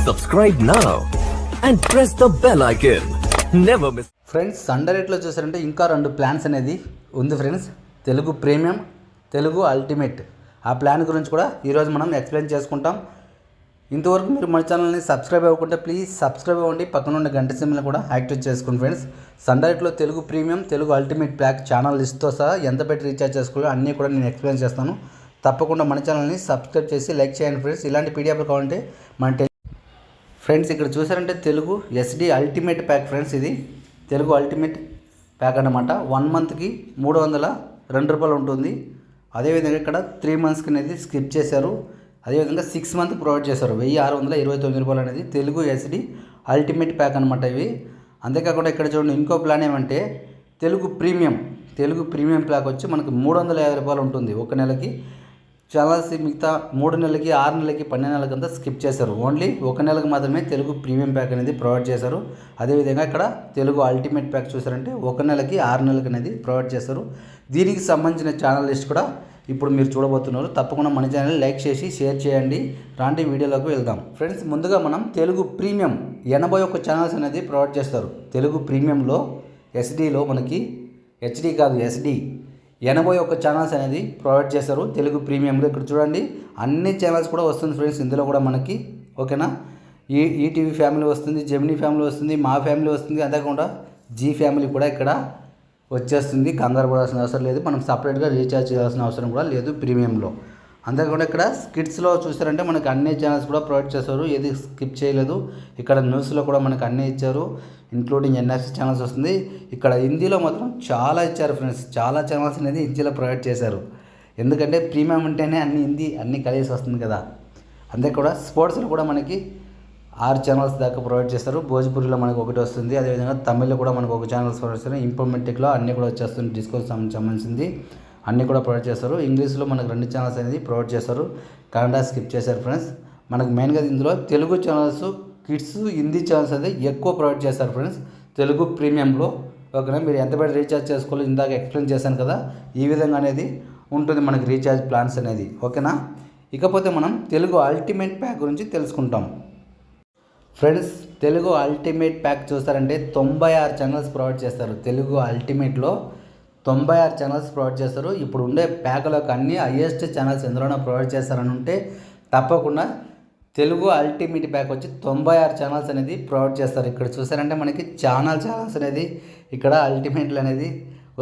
Subscribe now and press the bell icon. Never miss. Friends Sunday రేట్లో చూసారంటే ఇంకా 2 plans అనేది ఉంది friends. Telugu premium, Telugu ultimate. ఆ ప్లాన్ గురించి కూడా ఈరోజు మనం ఎక్స్ప్లెయిన్ చేసుకుంటాం. ఇంతవరకు మీరు మన ఛానల్ని సబ్స్క్రైబ్ అవ్వకుంటే ప్లీజ్ సబ్స్క్రైబ్ అవ్వండి. పక్కన ఉన్న గంట సింబల్ని కూడా యాక్టివ్ చేసుకోండి ఫ్రెండ్స్. సండే రేట్లో Telugu premium, Telugu ultimate pack channel లిస్ట్తో సహా ఎంత పెట్టి రీఛార్జ్ చేసుకోవాలో అన్నీ కూడా నేను ఎక్స్ప్లెయిన్ చేస్తాను. తప్పకుండా మన ఛానల్ని సబ్స్క్రైబ్ చేసి లైక్ చేయండి ఫ్రెండ్స్. ఇలాంటి పీడిఎఫ్లు కావాలంటే మన ఫ్రెండ్స్ ఇక్కడ చూసారంటే Telugu SD ultimate pack friends. ఇది తెలుగు అల్టిమేట్ ప్యాక్ అన్నమాట. 1 మంత్కి 302 రూపాయలు ఉంటుంది. అదేవిధంగా ఇక్కడ 3 మంత్స్కి అనేది స్కిప్ చేశారు. అదేవిధంగా 6 మంత్కి ప్రొవైడ్ చేశారు. 1629 రూపాయలు అనేది తెలుగు ఎస్డి అల్టిమేట్ ప్యాక్ అనమాట ఇవి. అంతేకాకుండా ఇక్కడ చూడండి ఇంకో ప్లాన్ ఏమంటే తెలుగు ప్రీమియం ప్యాక్ వచ్చి మనకి 350 రూపాయలు ఉంటుంది ఒక నెలకి. చాలా మిగతా 3 నెలలకి, 6 నెలలకి, 12 నెలలకి అంతా స్కిప్ చేశారు. ఓన్లీ ఒక నెలకు మాత్రమే తెలుగు ప్రీమియం ప్యాక్ అనేది ప్రొవైడ్ చేశారు. అదేవిధంగా ఇక్కడ తెలుగు అల్టిమేట్ ప్యాక్ చూసారంటే 1 నెలకి, 6 నెలలకి అనేది ప్రొవైడ్ చేశారు. దీనికి సంబంధించిన ఛానల్ లిస్ట్ కూడా ఇప్పుడు మీరు చూడబోతున్నారు. తప్పకుండా మన ఛానల్ లైక్ చేసి షేర్ చేయండి. రాంటి వీడియోలోకి వెళ్దాం ఫ్రెండ్స్. ముందుగా మనం తెలుగు ప్రీమియం 81 ఛానల్స్ అనేది ప్రొవైడ్ చేస్తారు. తెలుగు ప్రీమియంలో ఎస్డీలో మనకి హెచ్డి కాదు ఎస్డి 81 ఛానల్స్ అనేది ప్రొవైడ్ చేశారు తెలుగు ప్రీమియంలో. ఇక్కడ చూడండి అన్ని ఛానల్స్ కూడా వస్తుంది ఫ్రెండ్స్. ఇందులో కూడా మనకి ఓకేనా ఈటీవీ ఫ్యామిలీ వస్తుంది, జెమినీ ఫ్యామిలీ వస్తుంది, మా ఫ్యామిలీ వస్తుంది. అంతేకాకుండా జీ ఫ్యామిలీ కూడా ఇక్కడ వచ్చేస్తుంది. కంగారు పడాల్సిన అవసరం లేదు. మనం సపరేట్గా రీఛార్జ్ చేయాల్సిన అవసరం కూడా లేదు ప్రీమియంలో. అంతేకాకుండా ఇక్కడ స్కిట్స్లో చూసారంటే మనకి అన్ని ఛానల్స్ కూడా ప్రొవైడ్ చేశారు. ఏది స్కిప్ చేయలేదు. ఇక్కడ న్యూస్లో కూడా మనకు అన్నీ ఇచ్చారు, ఇంక్లూడింగ్ ఎన్ఎఫ్సి ఛానల్స్ వస్తుంది. ఇక్కడ హిందీలో మాత్రం చాలా ఇచ్చారు ఫ్రెండ్స్. చాలా ఛానల్స్ అనేది హిందీలో ప్రొవైడ్ చేశారు. ఎందుకంటే ప్రీమియం ఉంటేనే అన్ని హిందీ అన్నీ కలిసి వస్తుంది కదా. అంతేకాకుండా స్పోర్ట్స్లో కూడా మనకి 6 ఛానల్స్ దాకా ప్రొవైడ్ చేస్తారు. భోజ్పూరిలో మనకు ఒకటి వస్తుంది. అదేవిధంగా తమిళ్లో కూడా మనకు ఒక ఛానల్స్ ప్రొవైడ్ చేస్తారు. ఇంప్రూవ్మెంటిక్లో అన్నీ కూడా వచ్చేస్తుంది. డిస్కౌంట్ సంబంధించింది అన్నీ కూడా ప్రొవైడ్ చేస్తారు. ఇంగ్లీష్లో మనకు 2 ఛానల్స్ అనేది ప్రొవైడ్ చేస్తారు. కన్నడ స్కిప్ చేశారు ఫ్రెండ్స్. మనకు మెయిన్గా ఇందులో Telugu channels, kids, Hindi channels అనేది ఎక్కువ ప్రొవైడ్ చేస్తారు ఫ్రెండ్స్ తెలుగు ప్రీమియంలో. ఓకేనా, మీరు ఎంత పెట్టి రీఛార్జ్ చేసుకోవాలో ఇందాక ఎక్స్ప్లెయిన్ చేశాను కదా, ఈ విధంగా అనేది ఉంటుంది మనకి రీఛార్జ్ ప్లాన్స్ అనేది. ఓకేనా, ఇకపోతే మనం తెలుగు అల్టిమేట్ ప్యాక్ గురించి తెలుసుకుంటాం ఫ్రెండ్స్. తెలుగు అల్టిమేట్ ప్యాక్ చూస్తారంటే 96 ఛానల్స్ ప్రొవైడ్ చేస్తారు. తెలుగు అల్టిమేట్లో 96 ఛానల్స్ ప్రొవైడ్ చేస్తారు. ఇప్పుడు ఉండే ప్యాక్లోకి అన్ని హైయెస్ట్ ఛానల్స్ ఎందులోనో ప్రొవైడ్ చేస్తారని ఉంటే తప్పకుండా తెలుగు అల్టిమేట్ ప్యాక్ వచ్చి 96 ఛానల్స్ అనేది ప్రొవైడ్ చేస్తారు. ఇక్కడ చూసారంటే మనకి ఛానల్స్ అనేది ఇక్కడ అల్టిమేట్లు అనేది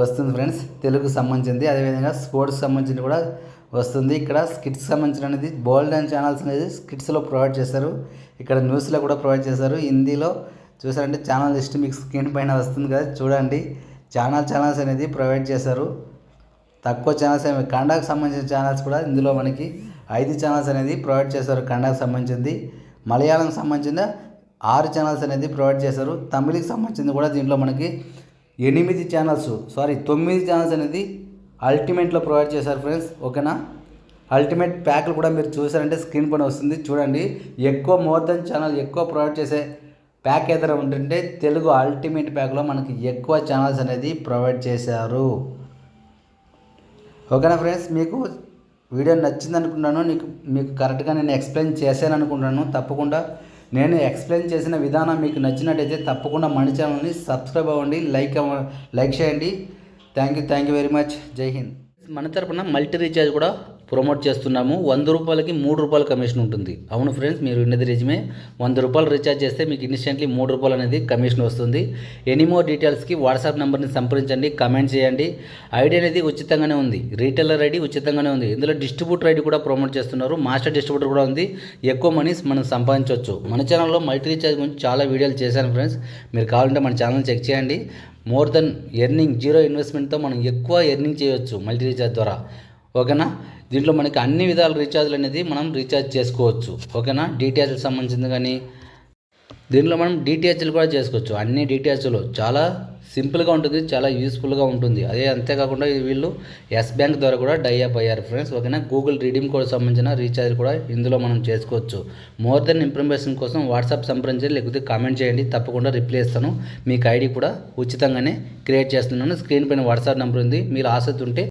వస్తుంది ఫ్రెండ్స్, తెలుగు సంబంధించింది. అదేవిధంగా స్పోర్ట్స్ సంబంధించింది కూడా వస్తుంది. ఇక్కడ స్కిట్స్ సంబంధించిన అనేది బోల్డ్ అండ్ ఛానల్స్ అనేది స్కిట్స్లో ప్రొవైడ్ చేస్తారు. ఇక్కడ న్యూస్లో కూడా ప్రొవైడ్ చేస్తారు. హిందీలో చూసారంటే ఛానల్ లిస్ట్ మీకు స్క్రీన్ పైన వస్తుంది కదా, చూడండి. ఛానల్స్ అనేది ప్రొవైడ్ చేశారు. తక్కువ ఛానల్స్ కన్నడకు సంబంధించిన ఛానల్స్ కూడా ఇందులో మనకి 5 ఛానల్స్ అనేది ప్రొవైడ్ చేశారు. కన్నడకు సంబంధించింది. మలయాళంకి సంబంధించిన 6 ఛానల్స్ అనేది ప్రొవైడ్ చేశారు. తమిళకి సంబంధించింది కూడా దీంట్లో మనకి 9 ఛానల్స్ అనేది అల్టిమేట్లో ప్రొవైడ్ చేశారు ఫ్రెండ్స్. ఓకేనా, అల్టిమేట్ ప్యాక్లు కూడా మీరు చూసారంటే స్క్రీన్ పైన వస్తుంది చూడండి. ఎక్కువ మోర్ దెన్ ఛానల్ ఎక్కువ ప్రొవైడ్ చేసే ప్యాక్ ఏదైనా ఉంటుంటే తెలుగు అల్టిమేట్ ప్యాక్లో మనకి ఎక్కువ ఛానల్స్ అనేది ప్రొవైడ్ చేశారు. ఓకేనా ఫ్రెండ్స్, మీకు వీడియో నచ్చింది అనుకుంటున్నాను. మీకు కరెక్ట్గా నేను ఎక్స్ప్లెయిన్ చేశాను అనుకుంటున్నాను. తప్పకుండా నేను ఎక్స్ప్లెయిన్ చేసిన విధానం మీకు నచ్చినట్టయితే తప్పకుండా మన ఛానల్ని సబ్స్క్రైబ్ అవ్వండి, లైక్ చేయండి. Thank you very much. జై హింద్. మన తరపున మల్టీ రీఛార్జ్ కూడా ప్రమోట్ చేస్తున్నాము. 100 రూపాయలకి 3 రూపాయల కమిషన్ ఉంటుంది. అవును ఫ్రెండ్స్, మీరు విన్నది నిజమే. 100 రూపాయలు రీఛార్జ్ చేస్తే మీకు ఇన్స్టెంట్లీ 3 రూపాయలు అనేది కమిషన్ వస్తుంది. ఎనీ మోర్ డీటెయిల్స్కి వాట్సాప్ నెంబర్ని సంప్రదించండి, కమెంట్ చేయండి. ఐడి అనేది ఉచితంగానే ఉంది. రీటైలర్ ఐడి ఉచితంగానే ఉంది. ఇందులో డిస్ట్రిబ్యూటర్ ఐడి కూడా ప్రమోట్ చేస్తున్నారు. మాస్టర్ డిస్ట్రిబ్యూటర్ కూడా ఉంది. ఎక్కువ మనీ మనం సంపాదించవచ్చు. మన ఛానల్లో మల్టీ రీఛార్జ్ గురించి చాలా వీడియోలు చేశాను ఫ్రెండ్స్. మీరు కావాలంటే మన ఛానల్ చెక్ చేయండి. మోర్ దెన్ ఎర్నింగ్, 0 ఇన్వెస్ట్మెంట్తో మనం ఎక్కువ ఎర్నింగ్ చేయవచ్చు మల్టీ రీఛార్జ్ ద్వారా. ఓకేనా, దీంట్లో మనకి అన్ని విధాల రీఛార్జ్లు అనేది మనం రీఛార్జ్ చేసుకోవచ్చు. ఓకేనా, డిటిహెచ్కి సంబంధించింది కానీ దీంట్లో మనం డిటిహెచ్లు కూడా చేసుకోవచ్చు. అన్ని డిటిహెచ్లు చాలా సింపుల్గా ఉంటుంది, చాలా యూస్ఫుల్గా ఉంటుంది. అంతేకాకుండా వీళ్ళు ఎస్ బ్యాంక్ ద్వారా కూడా డైఅప్ అయ్యారు ఫ్రెండ్స్. ఓకేనా, గూగుల్ రీడీమ్ కోడ్ సంబంధించిన రీఛార్జ్ కూడా ఇందులో మనం చేసుకోవచ్చు. మోర్ దెన్ ఇన్ఫర్మేషన్ కోసం వాట్సాప్ సంప్రదించండి, లేకపోతే కామెంట్ చేయండి. తప్పకుండా రిప్లై ఇస్తాను. మీకు ఐడి కూడా ఉచితంగానే క్రియేట్ చేస్తున్నాను. స్క్రీన్ పైన వాట్సాప్ నెంబర్ ఉంది. మీరు ఆసక్తి ఉంటే